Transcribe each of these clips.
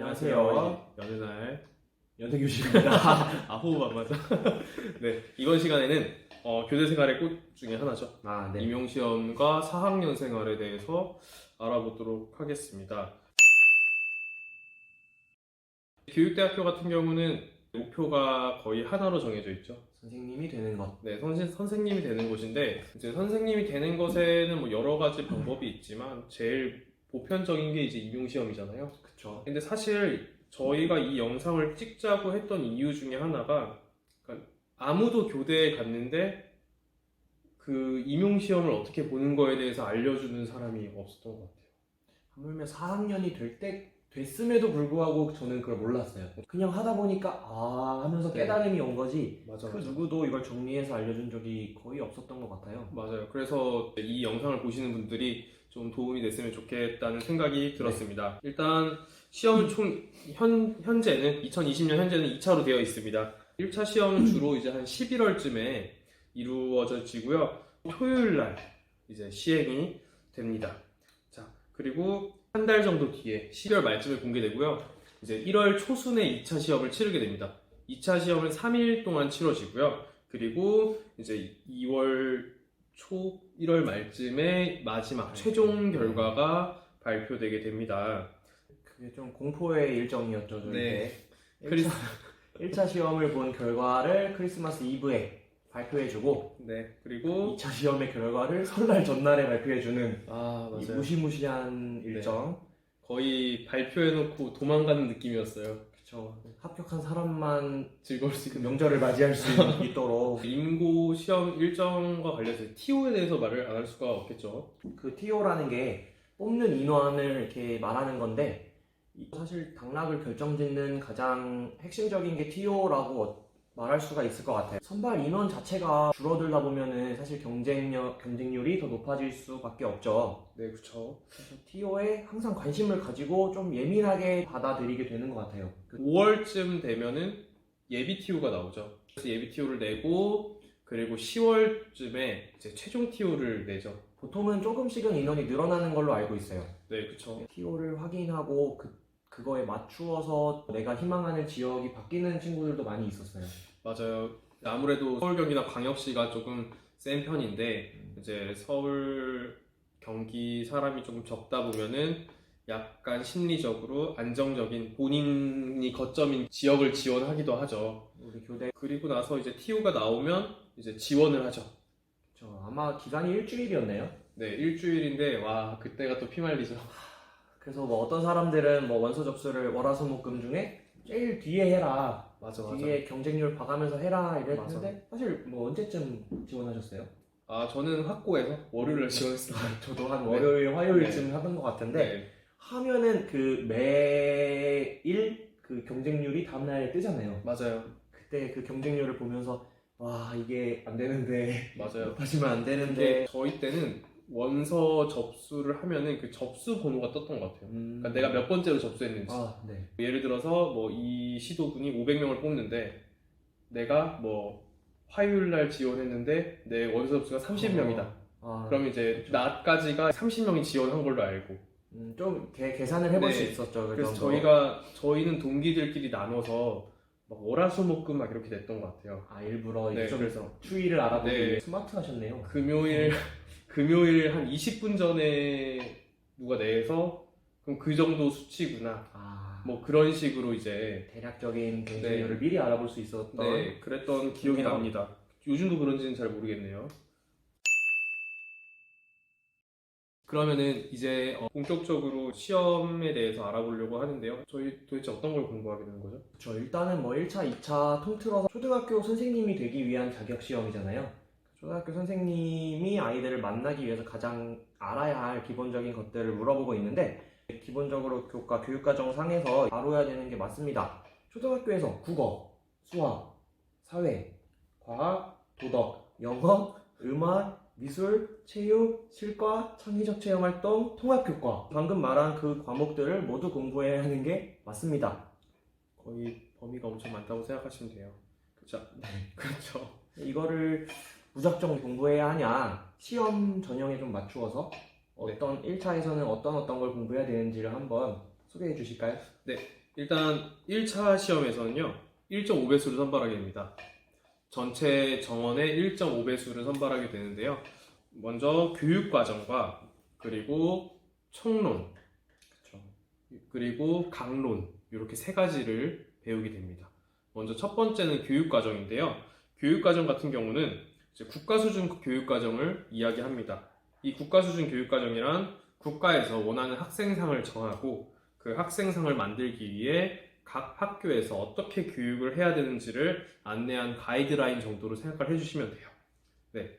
안녕하세요. 여느 날 연태교실입니다. 아 호흡 안 맞아. 네, 이번 시간에는 교대 생활의 꽃 중에 하나죠. 네. 임용 시험과 4학년 생활에 대해서 알아보도록 하겠습니다. 교육대학교 같은 경우는 목표가 거의 하나로 정해져 있죠. 선생님이 되는 것. 네, 선생님이 되는 곳인데 이제 선생님이 되는 것에는 뭐 여러 가지 방법이 있지만 제일 보편적인 게 이제 임용 시험이잖아요. 그쵸. 근데 사실 저희가 이 영상을 찍자고 했던 이유 중에 하나가 그러니까 아무도 교대에 갔는데 그 임용 시험을 어떻게 보는 거에 대해서 알려주는 사람이 없었던 것 같아요. 하물며 4학년이 됐음에도 불구하고 저는 그걸 몰랐어요. 그냥 하다 보니까 하면서 네. 깨달음이 온 거지. 맞아. 누구도 이걸 정리해서 알려준 적이 거의 없었던 것 같아요. 맞아요. 그래서 이 영상을 보시는 분들이 좀 도움이 됐으면 좋겠다는 생각이 들었습니다. 일단 시험은 현재는 2020년 현재는 2차로 되어 있습니다. 1차 시험은 주로 이제 한 11월쯤에 이루어지고요. 토요일 날 이제 시행이 됩니다. 자, 그리고 한 달 정도 뒤에 12월 말쯤에 공개되고요. 이제 1월 초순에 2차 시험을 치르게 됩니다. 2차 시험은 3일 동안 치러지고요. 그리고 이제 2월 초 1월 말쯤에 마지막 최종 결과가 발표되게 됩니다. 그게 좀 공포의 일정이었죠. 네. 1차 시험을 본 결과를 크리스마스 이브에 발표해주고, 네. 그리고 2차 시험의 결과를 설날 전날에 발표해주는 이 맞아요. 무시무시한 일정. 거의 발표해놓고 도망가는 느낌이었어요. 그쵸. 합격한 사람만 즐거울 수 그 있는. 명절을 맞이할 수 있도록. 임고 시험 일정과 관련해서 TO에 대해서 말을 안 할 수가 없겠죠. 그 TO라는 게 뽑는 인원을 이렇게 말하는 건데, 사실 당락을 결정짓는 가장 핵심적인 게 TO라고 말할 수가 있을 것 같아요. 선발 인원 자체가 줄어들다 보면은 사실 경쟁률이 더 높아질 수밖에 없죠. 네, 그렇죠. 그래서 TO에 항상 관심을 가지고 좀 예민하게 받아들이게 되는 것 같아요. 5월쯤 되면은 예비 TO가 나오죠. 그래서 예비 TO를 내고 그리고 10월쯤에 이제 최종 TO를 내죠. 보통은 조금씩은 인원이 늘어나는 걸로 알고 있어요. 네, 그렇죠. TO를 확인하고 그거에 맞추어서 내가 희망하는 지역이 바뀌는 친구들도 많이 있었어요. 맞아요. 아무래도 서울 경기나 광역시가 조금 센 편인데 이제 서울 경기 사람이 조금 적다 보면은 약간 심리적으로 안정적인 본인이 거점인 지역을 지원하기도 하죠. 우리 교대 그리고 나서 이제 TO가 나오면 이제 지원을 하죠. 아마 기간이 일주일이었네요. 네, 일주일인데 그때가 또 피말리죠. 그래서 뭐 어떤 사람들은 뭐 원서 접수를 월화수목금 중에 제일 뒤에 해라. 맞아. 뒤에 경쟁률 봐가면서 해라 이랬는데 맞아. 사실 뭐 언제쯤 지원하셨어요? 저는 확고해서 월요일에 지원했습니다. 저도 한 네. 월요일, 화요일쯤 네. 하던 것 같은데 네, 하면은 그 매일 그 경쟁률이 다음날 뜨잖아요. 맞아요. 그때 그 경쟁률을 보면서 이게 안 되는데 맞아요. 높아지면 안 근데 되는데 저희 때는 원서 접수를 하면은 그 접수 번호가 떴던 것 같아요. 그러니까 내가 몇 번째로 접수했는지. 네. 예를 들어서 뭐 이 시도군이 500명을 뽑는데 내가 뭐 화요일 날 지원했는데 내 원서 접수가 30명이다. 그럼 이제 그렇죠. 나까지가 30명이 지원한 걸로 알고. 좀 계산을 해볼 네. 수 있었죠. 그 그래서 정도. 저희는 동기들끼리 나눠서 막 월화수목금 막 이렇게 냈던 것 같아요. 일부러 네, 좀 그래서 추이를 알아보기 네. 위해 스마트 하셨네요. 금요일 한 20분 전에 누가 내서 그럼 그 정도 수치구나. 뭐 그런 식으로 이제 대략적인 경쟁률을 미리 알아볼 수 있었던. 그랬던 기억이 그래요. 납니다. 요즘도 그런지는 잘 모르겠네요. 그러면은 이제 본격적으로 시험에 대해서 알아보려고 하는데요. 저희 도대체 어떤 걸 공부하게 되는 거죠? 그렇죠. 일단은 뭐 1차, 2차 통틀어서 초등학교 선생님이 되기 위한 자격 시험이잖아요. 초등학교 선생님이 아이들을 만나기 위해서 가장 알아야 할 기본적인 것들을 물어보고 있는데 기본적으로 교육과정 상에서 다뤄야 되는 게 맞습니다. 초등학교에서 국어, 수학, 사회, 과학, 도덕, 영어, 음악, 미술, 체육, 실과, 창의적 체험활동, 통합교과 방금 말한 그 과목들을 모두 공부해야 하는 게 맞습니다. 거의 범위가 엄청 많다고 생각하시면 돼요. 그렇죠? 네. 그렇죠. 이거를 무작정 공부해야 하냐, 시험 전형에 좀 맞추어서 어떤 1차에서는 어떤 걸 공부해야 되는지를 한번 소개해 주실까요? 일단 1차 시험에서는요 1.5배수를 선발하게 됩니다. 전체 정원의 1.5배수를 선발하게 되는데요. 먼저 교육과정과 그리고 총론, 그리고 강론 이렇게 세 가지를 배우게 됩니다. 먼저 첫 번째는 교육과정인데요. 교육과정 같은 경우는 이제 국가수준 교육과정을 이야기합니다. 이 국가수준 교육과정이란 국가에서 원하는 학생상을 정하고 그 학생상을 만들기 위해 각 학교에서 어떻게 교육을 해야 되는지를 안내한 가이드라인 정도로 생각을 해주시면 돼요. 네.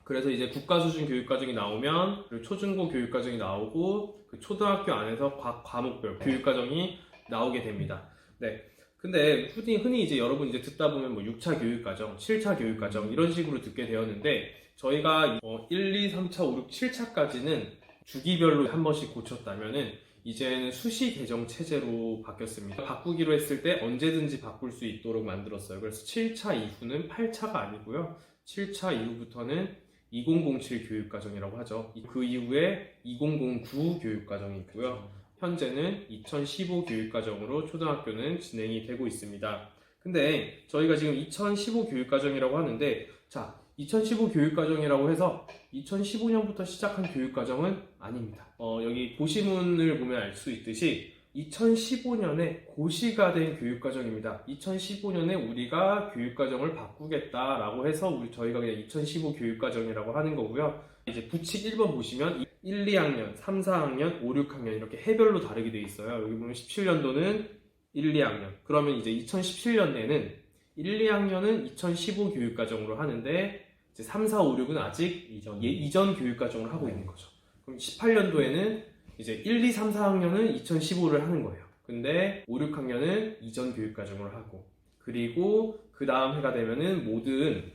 그래서 이제 국가수준 교육과정이 나오면 그리고 초중고 교육과정이 나오고 그 초등학교 안에서 각 과목별 교육과정이 나오게 됩니다. 네. 근데 흔히 이제 여러분 이제 듣다 보면 뭐 6차 교육과정, 7차 교육과정 이런 식으로 듣게 되었는데 저희가 1, 2, 3차, 5, 6, 7차까지는 주기별로 한 번씩 고쳤다면은 이제는 수시 개정 체제로 바뀌었습니다. 바꾸기로 했을 때 언제든지 바꿀 수 있도록 만들었어요. 그래서 7차 이후는 8차가 아니고요. 7차 이후부터는 2007 교육과정이라고 하죠. 그 이후에 2009 교육과정이 있고요. 현재는 2015 교육과정으로 초등학교는 진행이 되고 있습니다. 근데 저희가 지금 2015 교육과정이라고 하는데 자, 2015 교육과정이라고 해서 2015년부터 시작한 교육과정은 아닙니다. 여기 고시문을 보면 알 수 있듯이 2015년에 고시가 된 교육과정입니다. 2015년에 우리가 교육과정을 바꾸겠다라고 해서 저희가 그냥 2015 교육과정이라고 하는 거고요. 이제 부칙 1번 보시면 1, 2학년, 3, 4학년, 5, 6학년 이렇게 해별로 다르게 돼 있어요. 여기 보면 17년도는 1, 2학년. 그러면 이제 2017년에는 1, 2학년은 2015 교육과정으로 하는데 이제 3, 4, 5, 6은 아직 이전 교육과정을 하고 있는 거죠. 그럼 18년도에는 이제 1, 2, 3, 4학년은 2015를 하는 거예요. 근데 5, 6학년은 이전 교육과정을 하고 그리고 그 다음 해가 되면은 모든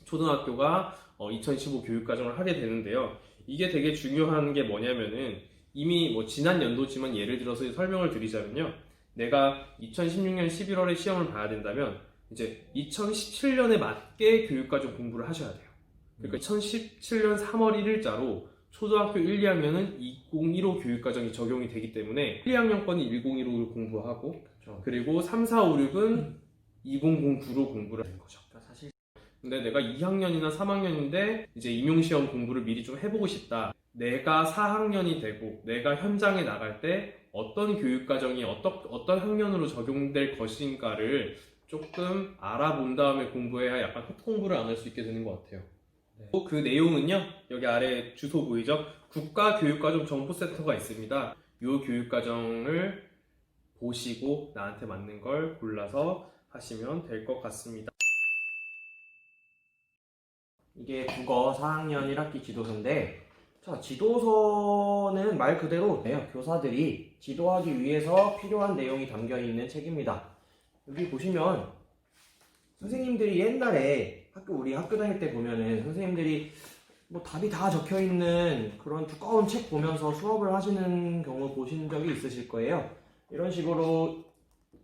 초등학교가 2015 교육과정을 하게 되는데요. 이게 되게 중요한 게 뭐냐면은 이미 뭐 지난 연도지만 예를 들어서 설명을 드리자면요. 내가 2016년 11월에 시험을 봐야 된다면 이제 2017년에 맞게 교육과정 공부를 하셔야 돼요. 그러니까 2017년 3월 1일자로 초등학교 1, 2학년은 2015 교육과정이 적용이 되기 때문에 1, 2학년 거는 1015를 공부하고 그렇죠. 그리고 3, 4, 5, 6은 2009로 공부를 하는 거죠. 사실 근데 내가 2학년이나 3학년인데 이제 임용시험 공부를 미리 좀 해보고 싶다. 내가 4학년이 되고 내가 현장에 나갈 때 어떤 교육과정이 어떤 학년으로 적용될 것인가를 조금 알아본 다음에 공부해야 약간 헛공부를 안 할 수 있게 되는 것 같아요. 네. 그 내용은요, 여기 아래 주소 보이죠? 국가교육과정 정보센터가 있습니다. 이 교육과정을 보시고 나한테 맞는 걸 골라서 하시면 될 것 같습니다. 이게 국어 4학년 1학기 지도서인데 자, 지도서는 말 그대로 교사들이 지도하기 위해서 필요한 내용이 담겨 있는 책입니다. 여기 보시면 선생님들이 옛날에 우리 학교 다닐 때 보면은 선생님들이 뭐 답이 다 적혀 있는 그런 두꺼운 책 보면서 수업을 하시는 경우 보신 적이 있으실 거예요. 이런 식으로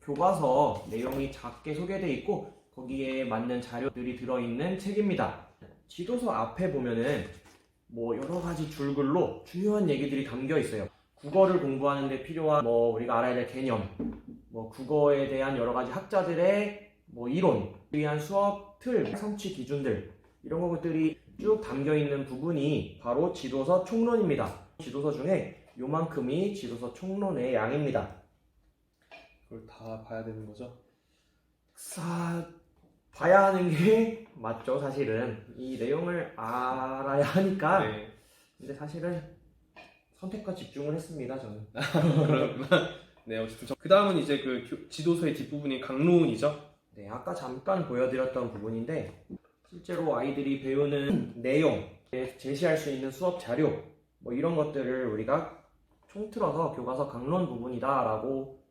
교과서 내용이 작게 소개되어 있고 거기에 맞는 자료들이 들어있는 책입니다. 지도서 앞에 보면은 뭐 여러 가지 줄글로 중요한 얘기들이 담겨 있어요. 국어를 공부하는 데 필요한 뭐 우리가 알아야 될 개념, 뭐 국어에 대한 여러 가지 학자들의 뭐 이론, 위한 수업 틀, 성취 기준들 이런 것들이 쭉 담겨 있는 부분이 바로 지도서 총론입니다. 지도서 중에 요만큼이 지도서 총론의 양입니다. 그걸 다 봐야 되는 거죠? 봐야 하는 게 맞죠. 사실은 이 내용을 알아야 하니까. 네. 근데 사실은 선택과 집중을 했습니다. 저는. 그렇구나. 네, 어쨌든 그 다음은 이제 그 지도서의 뒷부분이 강론이죠. 네, 아까 잠깐 보여드렸던 부분인데 실제로 아이들이 배우는 내용, 제시할 수 있는 수업 자료 뭐 이런 것들을 우리가 총틀어서 교과서 강론 부분이다라고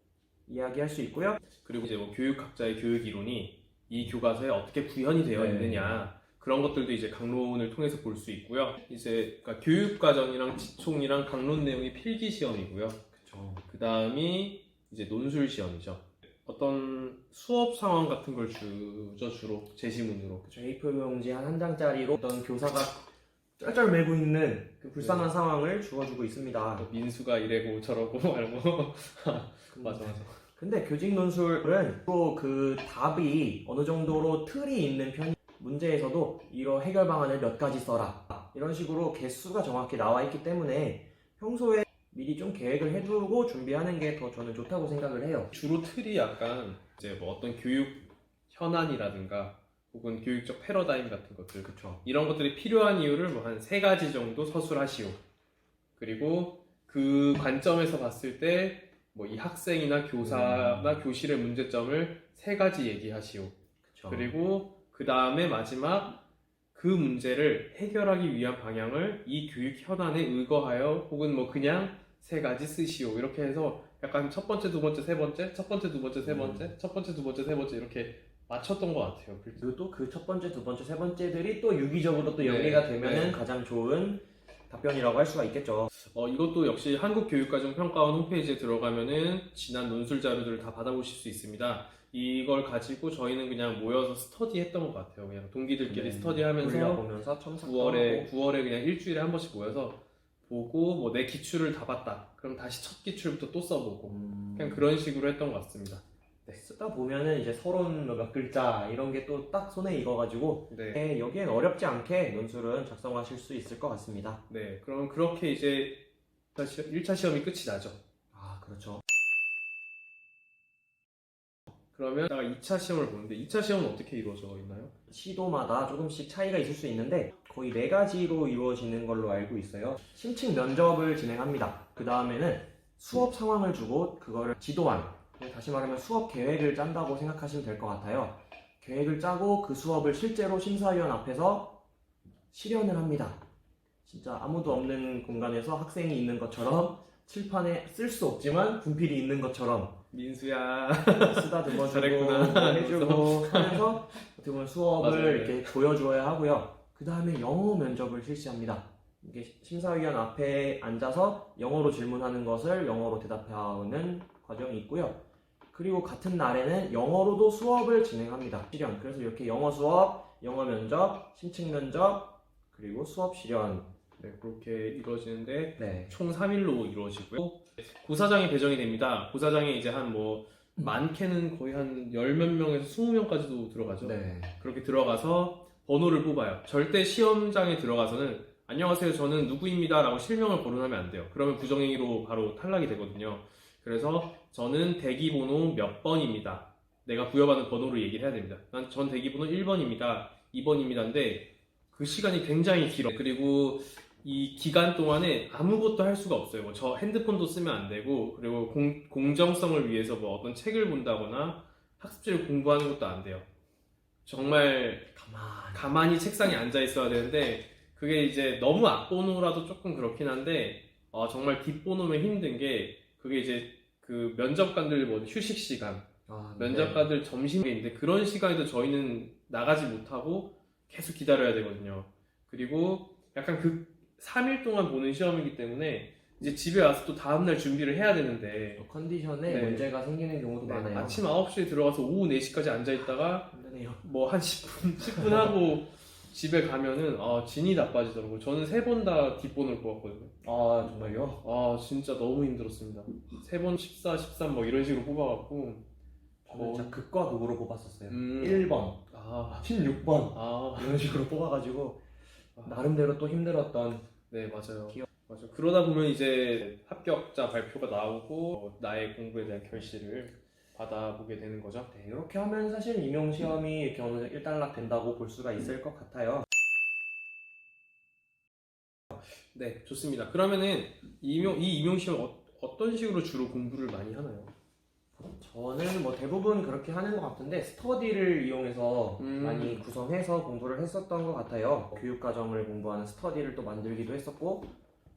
이야기할 수 있고요. 그리고 이제 뭐 교육학자의 교육 이론이 이 교과서에 어떻게 구현이 되어 있느냐 그런 것들도 이제 강론을 통해서 볼 수 있고요. 이제 그러니까 교육과정이랑 지총이랑 강론 내용이 필기 시험이고요. 그렇죠. 그 다음이 이제 논술 시험이죠. 어떤 수업 상황 같은 걸 주죠, 주로 제시문으로. 그렇죠. A4 용지 한 장짜리로 어떤 교사가 쩔쩔 매고 있는 그 불쌍한 상황을 주어주고 있습니다. 민수가 이래고 저러고 말고 맞아. 근데 교직 논술은 또 그 답이 어느 정도로 틀이 있는 편이 문제에서도 이런 해결 방안을 몇 가지 써라 이런 식으로 개수가 정확히 나와 있기 때문에 평소에 미리 좀 계획을 해두고 준비하는 게 더 저는 좋다고 생각을 해요. 주로 틀이 약간 이제 뭐 어떤 교육 현안이라든가 혹은 교육적 패러다임 같은 것들 그쵸. 이런 것들이 필요한 이유를 뭐 한 3가지 정도 서술하시오. 그리고 그 관점에서 봤을 때 뭐 이 학생이나 교사나 교실의 문제점을 3가지 얘기하시오. 그쵸. 그리고 그 다음에 마지막 그 문제를 해결하기 위한 방향을 이 교육 현안에 의거하여 혹은 뭐 그냥 3가지 쓰시오. 이렇게 해서 약간 첫 번째, 두 번째, 세 번째, 첫 번째, 두 번째, 세 번째, 첫 번째, 두 번째, 세 번째 이렇게 맞췄던 것 같아요. 그리고 또 그 첫 번째, 두 번째, 세 번째들이 또 유기적으로 또 네, 연계가 되면은 네. 가장 좋은 답변이라고 할 수가 있겠죠. 이것도 역시 한국교육과정평가원 홈페이지에 들어가면은 지난 논술 자료들을 다 받아보실 수 있습니다. 이걸 가지고 저희는 그냥 모여서 스터디 했던 것 같아요. 그냥 동기들끼리 스터디하면서 돌려보면서 첨삭도 9월에 하고. 그냥 일주일에 한 번씩 모여서 보고 뭐 내 기출을 다 봤다. 그럼 다시 첫 기출부터 또 써보고 그냥 그런 식으로 했던 것 같습니다. 쓰다 보면은 이제 서론 몇 글자 이런 게 또 딱 손에 익어가지고 네. 여기엔 어렵지 않게 논술은 작성하실 수 있을 것 같습니다. 네. 그럼 그렇게 이제 1차 시험이 끝이 나죠. 아, 그렇죠. 그러면 2차 시험을 보는데 2차 시험은 어떻게 이루어져 있나요? 시도마다 조금씩 차이가 있을 수 있는데 거의 4가지로 이루어지는 걸로 알고 있어요. 심층 면접을 진행합니다. 그 다음에는 수업 상황을 주고 그거를 지도안, 다시 말하면 수업 계획을 짠다고 생각하시면 될 것 같아요. 계획을 짜고 그 수업을 실제로 심사위원 앞에서 실현을 합니다. 진짜 아무도 없는 공간에서 학생이 있는 것처럼 칠판에 쓸 수 없지만 분필이 있는 것처럼 민수야. 쓰다듬어주고 잘했구나. 해주고 하면서 어떻게 보면 수업을 맞아요. 이렇게 보여줘야 하고요. 그 다음에 영어 면접을 실시합니다. 이게 심사위원 앞에 앉아서 영어로 질문하는 것을 영어로 대답하는 과정이 있고요. 그리고 같은 날에는 영어로도 수업을 진행합니다. 실현. 그래서 이렇게 영어 수업, 영어 면접, 심층 면접, 그리고 수업 실현. 네, 그렇게 이루어지는데 네. 총 3일로 이루어지고요. 고사장이 배정이 됩니다. 고사장에 이제 한 뭐 많게는 거의 한 10몇 명에서 20명까지도 들어가죠. 네. 그렇게 들어가서 번호를 뽑아요. 절대 시험장에 들어가서는 안녕하세요, 저는 누구입니다 라고 실명을 거론하면 안 돼요. 그러면 부정행위로 바로 탈락이 되거든요. 그래서 저는 대기번호 몇 번입니다. 내가 부여받은 번호를 얘기를 해야 됩니다. 전 대기번호 1번입니다. 2번입니다인데 그 시간이 굉장히 길어. 그리고 이 기간 동안에 아무것도 할 수가 없어요. 뭐 저 핸드폰도 쓰면 안 되고, 그리고 공정성을 위해서 뭐 어떤 책을 본다거나 학습지를 공부하는 것도 안 돼요. 정말 가만히 책상에 앉아 있어야 되는데, 그게 이제 너무 앞번호라도 조금 그렇긴 한데, 정말 뒷번호면 힘든 게, 그게 이제 그 면접관들 뭐 휴식 시간, 면접관들 점심에 있는데 그런 시간에도 저희는 나가지 못하고 계속 기다려야 되거든요. 그리고 약간 그 3일 동안 보는 시험이기 때문에 이제 집에 와서 또 다음날 준비를 해야 되는데 컨디션에 네. 문제가 생기는 경우도 많아요. 아침 9시에 들어가서 오후 4시까지 앉아있다가 힘드네요. 뭐 한 10분 하고 집에 가면은 진이 나빠지더라고요. 저는 3번 다 뒷번호를 뽑았거든요. 아, 정말요? 진짜 너무 힘들었습니다. 3번 14, 13 뭐 이런 식으로 뽑아갖고 저는 진짜 극과 극으로 뽑았었어요. 1번, 아, 16번 아, 이런 식으로 뽑아가지고 나름대로 또 힘들었던. 네, 맞아요. 기억. 맞아요. 그러다 보면 이제 합격자 발표가 나오고 나의 공부에 대한 결실을 받아보게 되는 거죠. 네, 이렇게 하면 사실 임용 시험이 이렇게 어느 정도 일단락 된다고 볼 수가 있을 것 같아요. 네, 좋습니다. 그러면은 이 임용 시험 어떤 식으로 주로 공부를 많이 하나요? 저는 뭐 대부분 그렇게 하는 것 같은데 스터디를 이용해서 많이 구성해서 공부를 했었던 것 같아요. 교육과정을 공부하는 스터디를 또 만들기도 했었고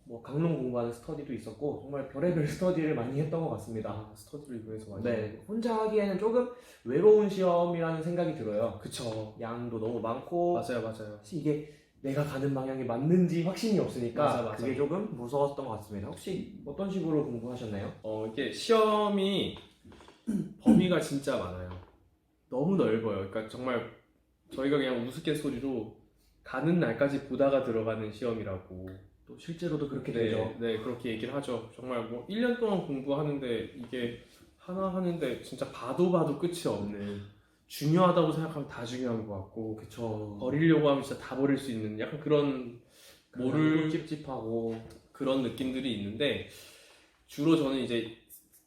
뭐 강론 공부하는 스터디도 있었고 정말 별의별 스터디를 많이 했던 것 같습니다. 스터디를 이용해서 많이. 네, 혼자 하기에는 조금 외로운 시험이라는 생각이 들어요. 그쵸. 양도 너무 많고 맞아요. 사실 이게 내가 가는 방향이 맞는지 확신이 없으니까 맞아. 그게 조금 무서웠던 것 같습니다. 혹시 어떤 식으로 공부하셨나요? 이게 시험이 범위가 진짜 많아요. 너무 넓어요. 그러니까 정말 저희가 그냥 우스갯소리로 가는 날까지 보다가 들어가는 시험이라고. 또 실제로도 그렇게 네, 되죠. 네, 그렇게 얘기를 하죠. 정말 뭐 1년 동안 공부하는데 이게 하나 하는데 진짜 봐도 끝이 없는, 중요하다고 생각하면 다 중요한 것 같고 그쵸. 버리려고 하면 진짜 다 버릴 수 있는 약간 그런 뭐를 찝찝하고. 그런 느낌들이 있는데, 주로 저는 이제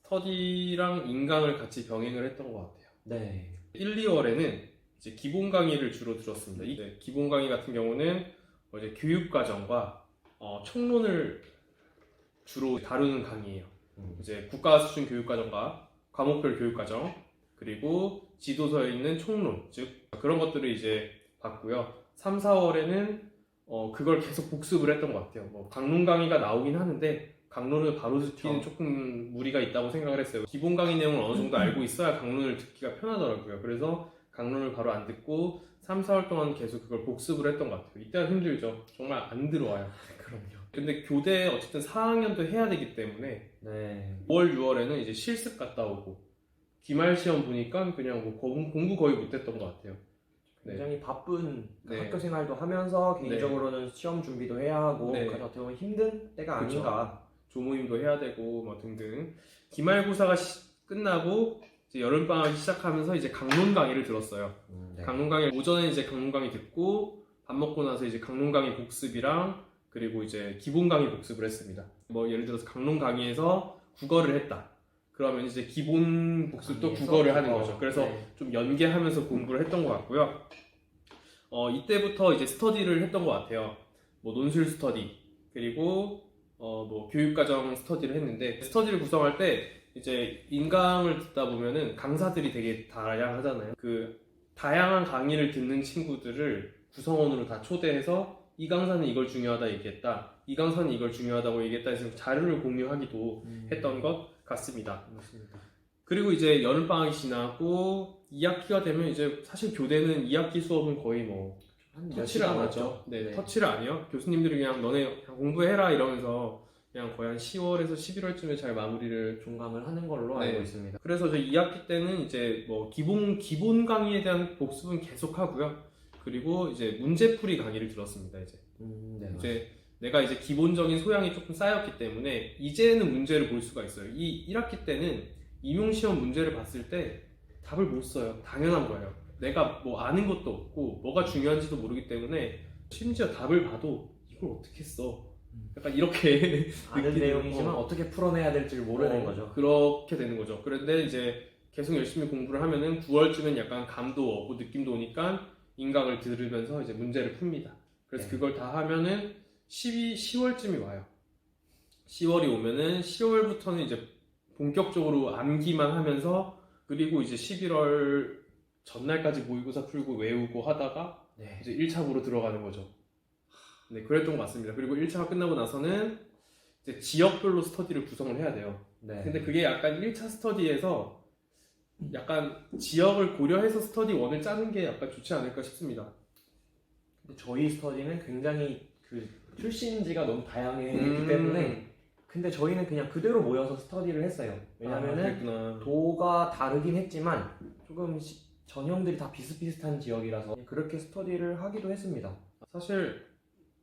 스터디랑 인강을 같이 병행을 했던 것 같아요. 네. 1, 2월에는 이제 기본 강의를 주로 들었습니다. 이제 기본 강의 같은 경우는 이제 교육과정과 총론을 주로 다루는 강의예요. 이제 국가 수준 교육과정과 과목별 교육과정, 그리고 지도서에 있는 총론, 즉 그런 것들을 이제 봤고요. 3, 4월에는 그걸 계속 복습을 했던 것 같아요. 뭐 강론 강의가 나오긴 하는데 강론을 바로 듣기는 조금 무리가 있다고 생각을 했어요. 기본 강의 내용을 어느 정도 알고 있어야 강론을 듣기가 편하더라고요. 그래서 강론을 바로 안 듣고 3, 4월 동안 계속 그걸 복습을 했던 것 같아요. 이때가 힘들죠. 정말 안 들어와요. 그럼요. 근데 교대 어쨌든 4학년도 해야 되기 때문에 네. 5월, 6월에는 이제 실습 갔다 오고, 기말 시험 보니까 그냥 뭐 공부 거의 못했던 것 같아요. 네. 굉장히 바쁜 네. 학교 생활도 하면서 개인적으로는 시험 준비도 해야 하고 네. 어떻게 보면 힘든 때가 그쵸. 아닌가. 조모임도 해야 되고 뭐 등등. 기말고사가 끝나고 이제 여름방학이 시작하면서 이제 강론 강의를 들었어요. 네. 강론 강의 오전에 이제 강론 강의 듣고 밥 먹고 나서 이제 강론 강의 복습이랑 그리고 이제 기본 강의 복습을 했습니다. 뭐 예를 들어서 강론 강의에서 국어를 했다. 그러면 이제 기본 복습도 국어를 하는 거죠. 그래서 네. 좀 연계하면서 공부를 했던 것 같고요. 이때부터 이제 스터디를 했던 것 같아요. 뭐 논술 스터디, 그리고 뭐 교육과정 스터디를 했는데, 스터디를 구성할 때 이제 인강을 듣다 보면은 강사들이 되게 다양하잖아요. 그 다양한 강의를 듣는 친구들을 구성원으로 다 초대해서 이 강사는 이걸 중요하다 얘기했다, 이 강사는 이걸 중요하다고 얘기했다 해서 자료를 공유하기도 했던 것 같습니다. 맞습니다. 그리고 이제 여름방학이 지나고 2학기가 되면 이제 사실 교대는 2학기 수업은 거의 뭐 터치를 안 하죠. 네, 터치를 안 해요. 교수님들이 그냥 너네 그냥 공부해라 이러면서 그냥 거의 한 10월에서 11월쯤에 잘 마무리를. 종강을 하는 걸로 네. 알고 있습니다. 그래서 저 2학기 때는 이제 뭐 기본 강의에 대한 복습은 계속 하고요. 그리고 이제 문제풀이 강의를 들었습니다. 네. 이제 내가 이제 기본적인 소양이 조금 쌓였기 때문에 이제는 문제를 볼 수가 있어요. 이 1학기 때는 임용시험 문제를 봤을 때 답을 못 써요. 당연한 거예요. 내가 뭐 아는 것도 없고 뭐가 중요한지도 모르기 때문에 심지어 답을 봐도 이걸 어떻게 써? 약간 이렇게 아는 느끼는, 내용이지만 어떻게 풀어내야 될지를 모르는 거죠. 그렇게 되는 거죠. 그런데 이제 계속 열심히 공부를 하면은 9월쯤엔 약간 감도 오고 느낌도 오니까 인강을 들으면서 이제 문제를 풉니다. 그래서 네. 그걸 다 하면은 10월쯤이 와요. 10월이 오면은 10월부터는 이제 본격적으로 암기만 하면서, 그리고 이제 11월 전날까지 모의고사 풀고 외우고 하다가 네. 이제 1차부로 들어가는 거죠. 네, 그랬던 것 같습니다. 그리고 1차가 끝나고 나서는 이제 지역별로 스터디를 구성을 해야 돼요. 네. 근데 그게 약간 1차 스터디에서 약간 지역을 고려해서 스터디 1을 짜는 게 약간 좋지 않을까 싶습니다. 근데 저희 스터디는 굉장히 그 출신지가 너무 다양했기 때문에, 근데 저희는 그냥 그대로 모여서 스터디를 했어요. 왜냐면은 도가 다르긴 했지만 조금 전형들이 다 비슷비슷한 지역이라서 그렇게 스터디를 하기도 했습니다. 사실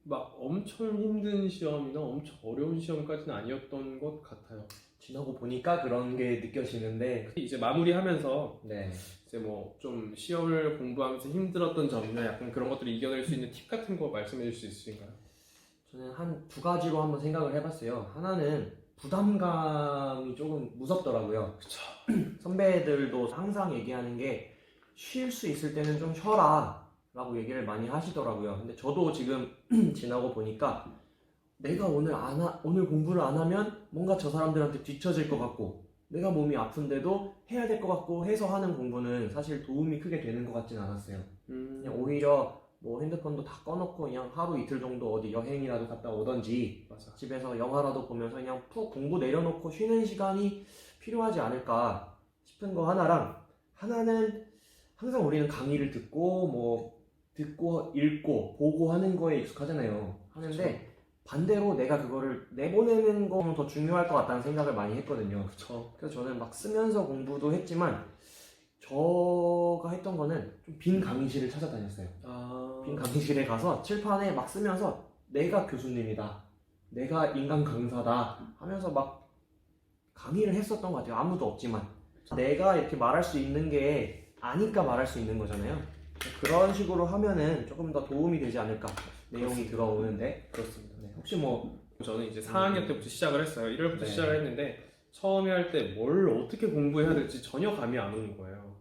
막 엄청 힘든 시험이나 엄청 어려운 시험까지는 아니었던 것 같아요. 지나고 보니까 그런 게 느껴지는데, 이제 마무리하면서 네. 이제 뭐 좀 시험을 공부하면서 힘들었던 점이나 약간 그런 것들을 이겨낼 수 있는 팁 같은 거 말씀해 주실 수 있으신가요? 저는 한 두 가지로 한번 생각을 해봤어요. 하나는 부담감이 조금 무섭더라고요. 그쵸. 선배들도 항상 얘기하는 게 쉴 수 있을 때는 좀 쉬어라 라고 얘기를 많이 하시더라고요. 근데 저도 지금 지나고 보니까 내가 오늘 공부를 안 하면 뭔가 저 사람들한테 뒤처질 것 같고, 내가 몸이 아픈데도 해야 될 것 같고 해서 하는 공부는 사실 도움이 크게 되는 것 같진 않았어요. 그냥 오히려 뭐 핸드폰도 다 꺼놓고 그냥 하루 이틀 정도 어디 여행이라도 갔다 오던지, 맞아. 집에서 영화라도 보면서 그냥 푹 공부 내려놓고 쉬는 시간이 필요하지 않을까 싶은 거 하나랑, 하나는 항상 우리는 강의를 듣고 읽고 보고 하는 거에 익숙하잖아요. 하는데 반대로 내가 그거를 내보내는 거는 더 중요할 것 같다는 생각을 많이 했거든요. 그쵸. 그래서 저는 막 쓰면서 공부도 했지만 저가 했던 거는 좀 빈 강의실을 찾아다녔어요. 빈 강의실에 가서 칠판에 막 쓰면서 내가 교수님이다, 내가 인간 강사다 하면서 막 강의를 했었던 것 같아요. 아무도 없지만. 내가 이렇게 말할 수 있는 게 아니까 말할 수 있는 거잖아요. 그런 식으로 하면은 조금 더 도움이 되지 않을까 내용이 들어오는데. 그렇습니다. 네, 혹시 뭐 저는 이제 4학년 때부터 시작을 했어요. 1월부터 네. 시작을 했는데 처음에 할 때 뭘 어떻게 공부해야 될지 전혀 감이 안 오는 거예요.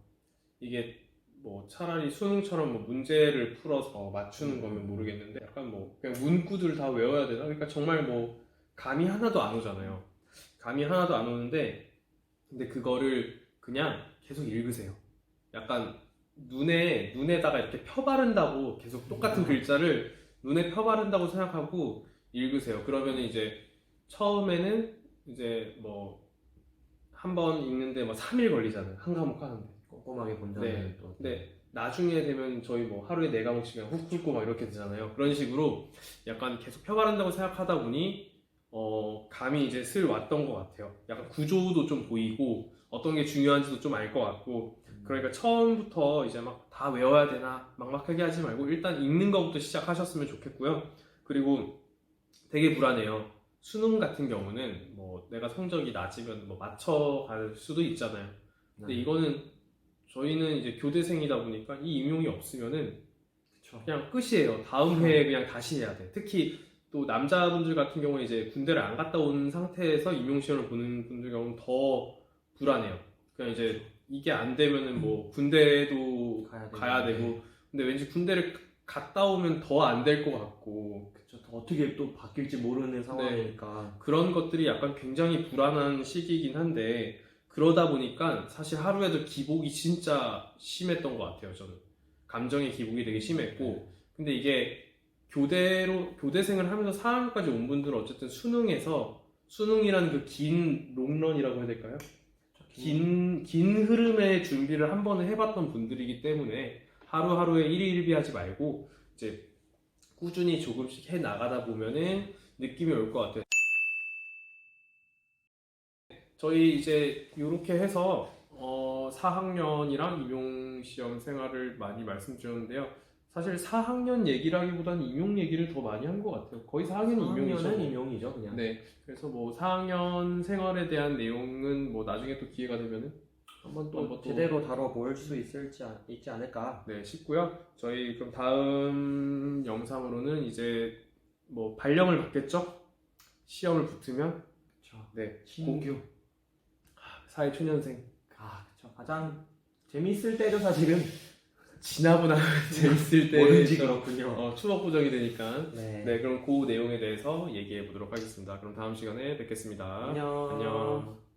이게 뭐 차라리 수능처럼 뭐 문제를 풀어서 맞추는 거면 모르겠는데 약간 뭐 그냥 문구들 다 외워야 되나? 그러니까 정말 뭐 감이 하나도 안 오잖아요. 감이 하나도 안 오는데 근데 그거를 그냥 계속 읽으세요. 약간 눈에다가 이렇게 펴 바른다고 계속 똑같은 글자를 눈에 펴 바른다고 생각하고 읽으세요. 그러면 이제 처음에는 이제 뭐 한 번 읽는데 뭐 3일 걸리잖아요. 한 과목 하는데. 꼼꼼하게 본다면 네. 또. 근데 나중에 되면 저희 뭐 하루에 4과목씩 그냥 훅 훑고 막 이렇게 되잖아요. 그런 식으로 약간 계속 펴바른다고 생각하다 보니 감이 이제 슬 왔던 것 같아요. 약간 구조도 좀 보이고 어떤 게 중요한지도 좀 알 것 같고 그러니까 처음부터 이제 막 다 외워야 되나 막막하게 하지 말고 일단 읽는 것부터 시작하셨으면 좋겠고요. 그리고 되게 불안해요. 수능 같은 경우는 뭐 내가 성적이 낮으면 뭐 맞춰갈 수도 있잖아요. 근데 네. 이거는 저희는 이제 교대생이다 보니까 이 임용이 없으면은 그쵸. 그냥 끝이에요. 다음 해에 그냥 다시 해야 돼. 특히 또 남자분들 같은 경우는 이제 군대를 안 갔다 온 상태에서 임용 시험을 보는 분들 경우는 더 불안해요. 그냥 이제 이게 안 되면은 뭐 군대도 가야 되고 근데 왠지 군대를 갔다 오면 더 안 될 것 같고 그쵸. 더 어떻게 또 바뀔지 모르는 상황이니까. 그런 것들이 약간 굉장히 불안한 시기이긴 한데 그러다 보니까 사실 하루에도 기복이 진짜 심했던 것 같아요. 저는 감정의 기복이 되게 심했고 근데 이게 교대생을 하면서 4학년까지 온 분들은 어쨌든 수능이라는 그 긴 롱런이라고 해야 될까요? 긴 흐름의 준비를 한 번에 해봤던 분들이기 때문에 하루하루에 일희일비하지 말고 이제 꾸준히 조금씩 해 나가다 보면은 느낌이 올 것 같아요. 저희 이제 이렇게 해서 4학년이랑 임용시험 생활을 많이 말씀드렸는데요. 사실 4학년 얘기라기보다는 임용 얘기를 더 많이 한 것 같아요. 거의 4학년이 임용이죠. 4학년은 임용이죠, 그냥. 네. 그래서 뭐 4학년 생활에 대한 내용은 뭐 나중에 또 기회가 되면은 한번 또 제대로 다뤄볼 수 있지 않을까. 네, 싶고요. 저희 그럼 다음 영상으로는 이제 뭐 발령을 받겠죠? 시험을 붙으면 그쵸. 네, 신규. 사회초년생 그쵸. 가장 재밌을 때죠, 사실은. 지나보나 재밌을 때 뭐든지 그렇군요. 추억 보정이 되니까 네. 네, 그럼 그 내용에 대해서 얘기해 보도록 하겠습니다. 그럼 다음 시간에 뵙겠습니다. 안녕. 안녕.